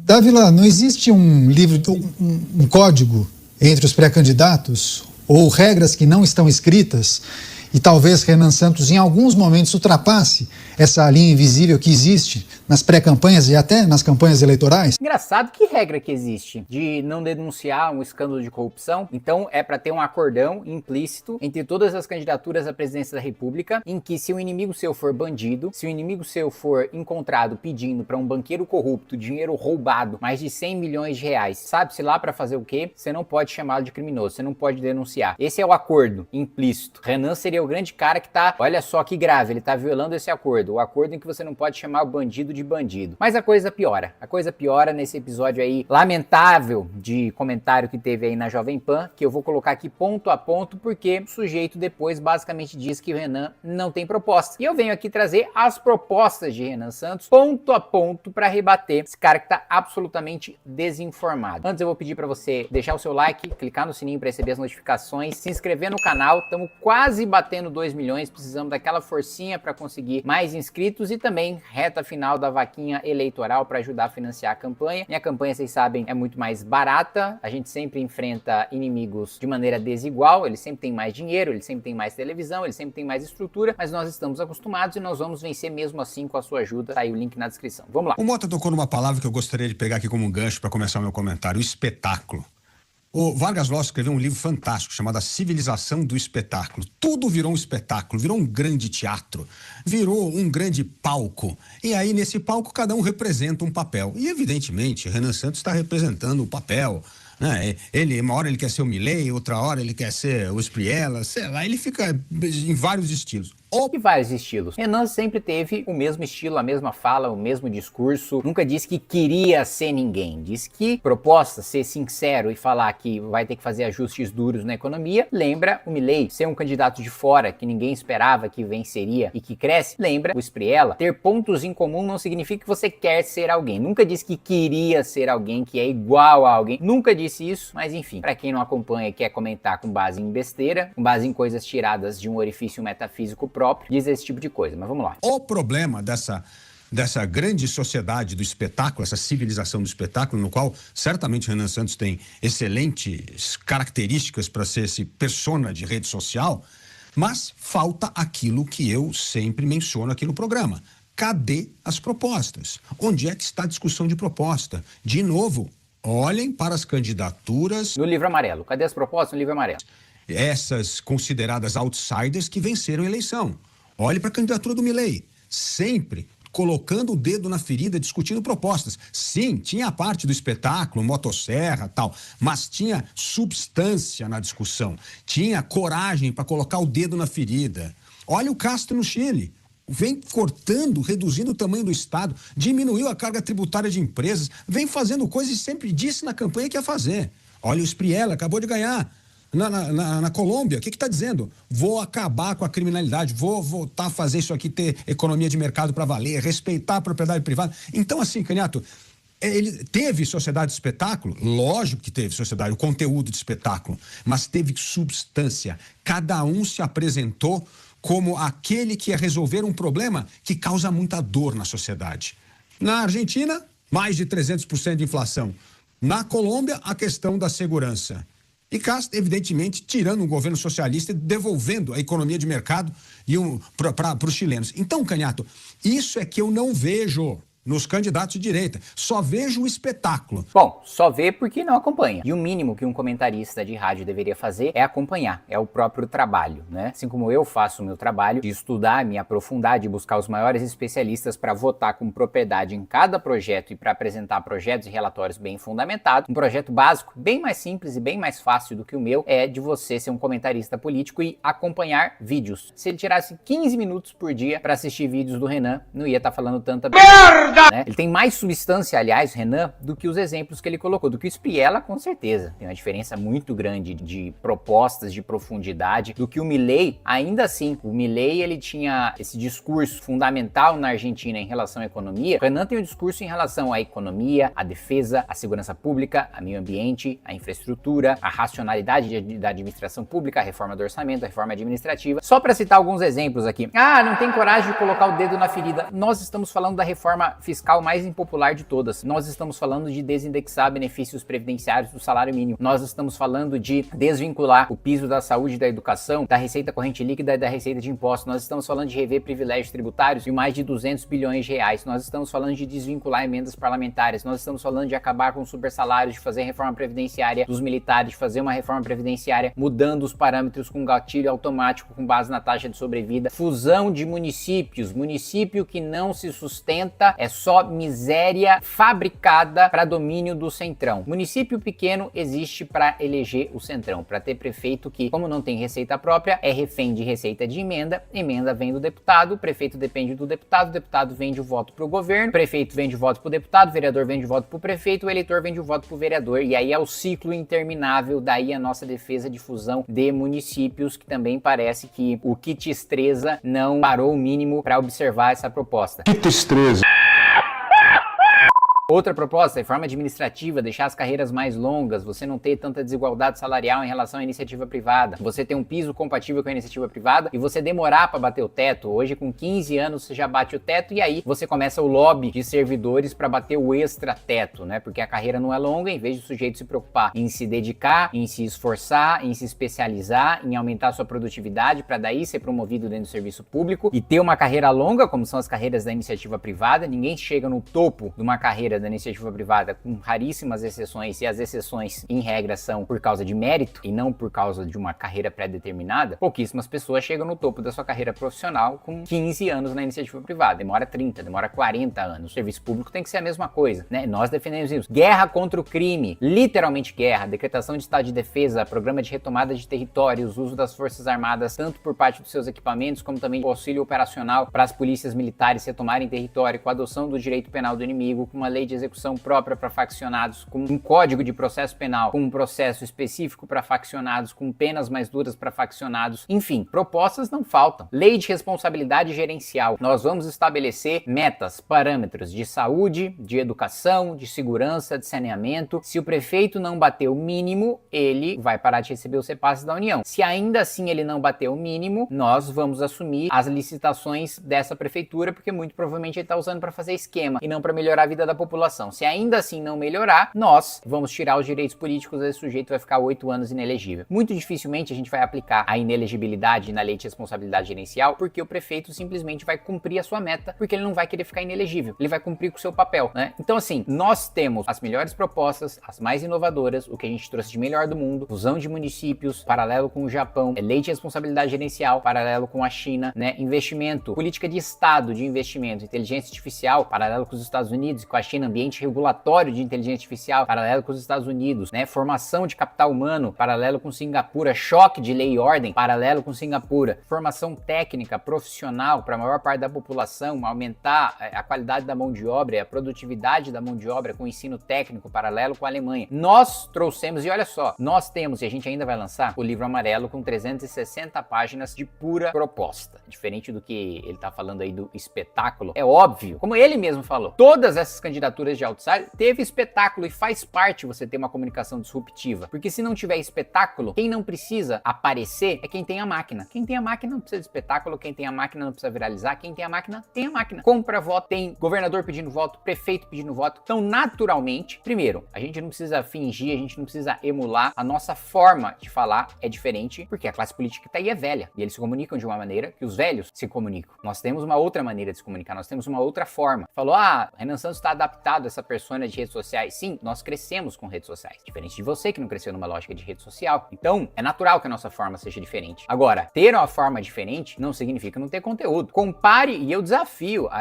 Dávila, não existe um livro, um código entre os pré-candidatos ou regras que não estão escritas e talvez Renan Santos em alguns momentos ultrapasse essa linha invisível que existe nas pré-campanhas e até nas campanhas eleitorais? Engraçado, que regra que existe de não denunciar um escândalo de corrupção? Então é para ter um acordão implícito entre todas as candidaturas à presidência da República, em que se um inimigo seu for bandido, se o inimigo seu for encontrado pedindo para um banqueiro corrupto dinheiro roubado, mais de 100 milhões de reais, sabe-se lá para fazer o quê? Você não pode chamá-lo de criminoso, você não pode denunciar. Esse é o acordo implícito. Renan seria o grande cara que tá, olha só que grave, ele tá violando esse acordo. O acordo em que você não pode chamar o bandido de bandido. Mas a coisa piora. A coisa piora nesse episódio aí lamentável de comentário que teve aí na Jovem Pan, que eu vou colocar aqui ponto a ponto, porque o sujeito depois basicamente diz que o Renan não tem proposta. E eu venho aqui trazer as propostas de Renan Santos ponto a ponto para rebater esse cara que tá absolutamente desinformado. Antes eu vou pedir para você deixar o seu like, clicar no sininho para receber as notificações, se inscrever no canal. Estamos quase batendo 2 milhões, precisamos daquela forcinha para conseguir mais inscritos e também reta final da vaquinha eleitoral para ajudar a financiar a campanha. Minha campanha, vocês sabem, é muito mais barata, a gente sempre enfrenta inimigos de maneira desigual, eles sempre têm mais dinheiro, eles sempre têm mais televisão, eles sempre têm mais estrutura, mas nós estamos acostumados e nós vamos vencer mesmo assim com a sua ajuda. Tá aí o link na descrição. Vamos lá. O Mota tocou numa palavra que eu gostaria de pegar aqui como um gancho para começar o meu comentário, o espetáculo. O Vargas Llosa escreveu um livro fantástico chamado A Civilização do Espetáculo. Tudo virou um espetáculo, virou um grande teatro, virou um grande palco. E aí, nesse palco, cada um representa um papel. E, evidentemente, Renan Santos está representando o papel, né? Uma hora ele quer ser o Milei, outra hora ele quer ser o Espriella, sei lá, ele fica em vários estilos. E vários estilos. Renan sempre teve o mesmo estilo, a mesma fala, o mesmo discurso. Nunca disse que queria ser ninguém. Disse que proposta, ser sincero e falar que vai ter que fazer ajustes duros na economia, lembra o Milei. Ser um candidato de fora que ninguém esperava que venceria e que cresce, lembra o Espriella. Ter pontos em comum não significa que você quer ser alguém. Nunca disse que queria ser alguém, que é igual a alguém. Nunca disse isso, mas enfim. Pra quem não acompanha e quer comentar com base em besteira, com base em coisas tiradas de um orifício metafísico próprio, diz esse tipo de coisa, mas vamos lá. O problema dessa grande sociedade do espetáculo, essa civilização do espetáculo, no qual certamente Renan Santos tem excelentes características para ser esse persona de rede social, mas falta aquilo que eu sempre menciono aqui no programa. Cadê as propostas? Onde é que está a discussão de proposta? De novo, olhem para as candidaturas... No livro amarelo. Cadê as propostas no livro amarelo? Essas consideradas outsiders que venceram a eleição. Olhe para a candidatura do Milei, sempre colocando o dedo na ferida, discutindo propostas. Sim, tinha a parte do espetáculo, motosserra, tal, mas tinha substância na discussão, tinha coragem para colocar o dedo na ferida. Olha o Castro no Chile. Vem cortando, reduzindo o tamanho do Estado, diminuiu a carga tributária de empresas, vem fazendo coisas e sempre disse na campanha que ia fazer. Olha o Espriella, acabou de ganhar. Na Colômbia, o que está dizendo? Vou acabar com a criminalidade, vou voltar a fazer isso aqui, ter economia de mercado para valer, respeitar a propriedade privada. Então, assim, Canhato, ele teve sociedade de espetáculo? Lógico que teve sociedade, o conteúdo de espetáculo, mas teve substância. Cada um se apresentou como aquele que ia resolver um problema que causa muita dor na sociedade. Na Argentina, mais de 300% de inflação. Na Colômbia, a questão da segurança. E Castro, evidentemente, tirando um governo socialista e devolvendo a economia de mercado para os chilenos. Então, Canhato, isso é que eu não vejo nos candidatos de direita. Só vejo o espetáculo. Bom, só vê porque não acompanha. E o mínimo que um comentarista de rádio deveria fazer é acompanhar, é o próprio trabalho, né? Assim como eu faço o meu trabalho de estudar, me aprofundar, de buscar os maiores especialistas para votar com propriedade em cada projeto e para apresentar projetos e relatórios bem fundamentados. Um projeto básico, bem mais simples e bem mais fácil do que o meu, é de você ser um comentarista político e acompanhar vídeos. Se ele tirasse 15 minutos por dia para assistir vídeos do Renan, não ia estar falando tanta merda! Né? Ele tem mais substância, aliás, Renan, do que os exemplos que ele colocou, do que o Espriella, com certeza. Tem uma diferença muito grande de propostas, de profundidade, do que o Milei. Ainda assim, o Milei, ele tinha esse discurso fundamental na Argentina em relação à economia. O Renan tem um discurso em relação à economia, à defesa, à segurança pública, ao meio ambiente, à infraestrutura, à racionalidade da administração pública, à reforma do orçamento, à reforma administrativa. Só para citar alguns exemplos aqui. Ah, não tem coragem de colocar o dedo na ferida. Nós estamos falando da reforma fiscal mais impopular de todas. Nós estamos falando de desindexar benefícios previdenciários do salário mínimo. Nós estamos falando de desvincular o piso da saúde e da educação da receita corrente líquida e da receita de impostos. Nós estamos falando de rever privilégios tributários de mais de 200 bilhões de reais. Nós estamos falando de desvincular emendas parlamentares. Nós estamos falando de acabar com os supersalários, de fazer reforma previdenciária dos militares, de fazer uma reforma previdenciária mudando os parâmetros com gatilho automático com base na taxa de sobrevida. Fusão de municípios. Município que não se sustenta é só miséria fabricada para domínio do centrão. Município pequeno existe para eleger o centrão, para ter prefeito que, como não tem receita própria, é refém de receita de emenda, emenda vem do deputado, o prefeito depende do deputado, o deputado vende o voto para o governo, o prefeito vende o voto para o deputado, o vereador vende o voto para o prefeito, o eleitor vende o voto para o vereador, e aí é o ciclo interminável, daí a nossa defesa de fusão de municípios, que também parece que o Kit Estreza não parou o mínimo para observar essa proposta. Kit Estreza. Outra proposta, reforma administrativa, deixar as carreiras mais longas, você não ter tanta desigualdade salarial em relação à iniciativa privada, você ter um piso compatível com a iniciativa privada e você demorar para bater o teto. Hoje, com 15 anos, você já bate o teto e aí você começa o lobby de servidores para bater o extra-teto, né? Porque a carreira não é longa, em vez do sujeito se preocupar em se dedicar, em se esforçar, em se especializar, em aumentar sua produtividade para daí ser promovido dentro do serviço público e ter uma carreira longa, como são as carreiras da iniciativa privada. Ninguém chega no topo de uma carreira da iniciativa privada, com raríssimas exceções, e as exceções em regra são por causa de mérito e não por causa de uma carreira pré-determinada. Pouquíssimas pessoas chegam no topo da sua carreira profissional com 15 anos na iniciativa privada, demora 30, demora 40 anos. O serviço público tem que ser a mesma coisa, né? Nós defendemos isso. Guerra contra o crime, literalmente guerra, decretação de estado de defesa, programa de retomada de territórios, uso das forças armadas, tanto por parte dos seus equipamentos, como também o auxílio operacional para as polícias militares retomarem território, com a adoção do direito penal do inimigo, com uma lei de execução própria para faccionados, com um código de processo penal, com um processo específico para faccionados, com penas mais duras para faccionados. Enfim, propostas não faltam. Lei de responsabilidade gerencial. Nós vamos estabelecer metas, parâmetros de saúde, de educação, de segurança, de saneamento. Se o prefeito não bater o mínimo, ele vai parar de receber os repasses da União. Se ainda assim ele não bater o mínimo, nós vamos assumir as licitações dessa prefeitura, porque muito provavelmente ele está usando para fazer esquema e não para melhorar a vida da população. Se ainda assim não melhorar, nós vamos tirar os direitos políticos desse sujeito, vai ficar 8 anos inelegível. Muito dificilmente a gente vai aplicar a inelegibilidade na lei de responsabilidade gerencial, porque o prefeito simplesmente vai cumprir a sua meta, porque ele não vai querer ficar inelegível, ele vai cumprir com o seu papel, né? Então assim, nós temos as melhores propostas, as mais inovadoras, o que a gente trouxe de melhor do mundo, fusão de municípios, paralelo com o Japão, lei de responsabilidade gerencial, paralelo com a China, né? Investimento, política de Estado de investimento, inteligência artificial, paralelo com os Estados Unidos e com a China, ambiente regulatório de inteligência artificial, paralelo com os Estados Unidos, né? Formação de capital humano, paralelo com Singapura, choque de lei e ordem, paralelo com Singapura, formação técnica, profissional para a maior parte da população, aumentar a qualidade da mão de obra e a produtividade da mão de obra com ensino técnico, paralelo com a Alemanha. Nós trouxemos, e olha só, nós temos, e a gente ainda vai lançar, o livro amarelo com 360 páginas de pura proposta. Diferente do que ele tá falando aí do espetáculo, é óbvio, como ele mesmo falou, todas essas candidaturas de outsider teve espetáculo e faz parte você ter uma comunicação disruptiva. Porque se não tiver espetáculo, quem não precisa aparecer é quem tem a máquina. Quem tem a máquina não precisa de espetáculo, quem tem a máquina não precisa viralizar, quem tem a máquina tem a máquina. Compra voto, tem governador pedindo voto, prefeito pedindo voto. Então, naturalmente, primeiro, a gente não precisa fingir, a gente não precisa emular. A nossa forma de falar é diferente, porque a classe política tá aí é velha. E eles se comunicam de uma maneira que os velhos se comunicam. Nós temos uma outra maneira de se comunicar, nós temos uma outra forma. Falou, Renan Santos está adaptado a essa persona de redes sociais. Sim, nós crescemos com redes sociais. Diferente de você que não cresceu numa lógica de rede social. Então, é natural que a nossa forma seja diferente. Agora, ter uma forma diferente não significa não ter conteúdo. Compare, e eu desafio aí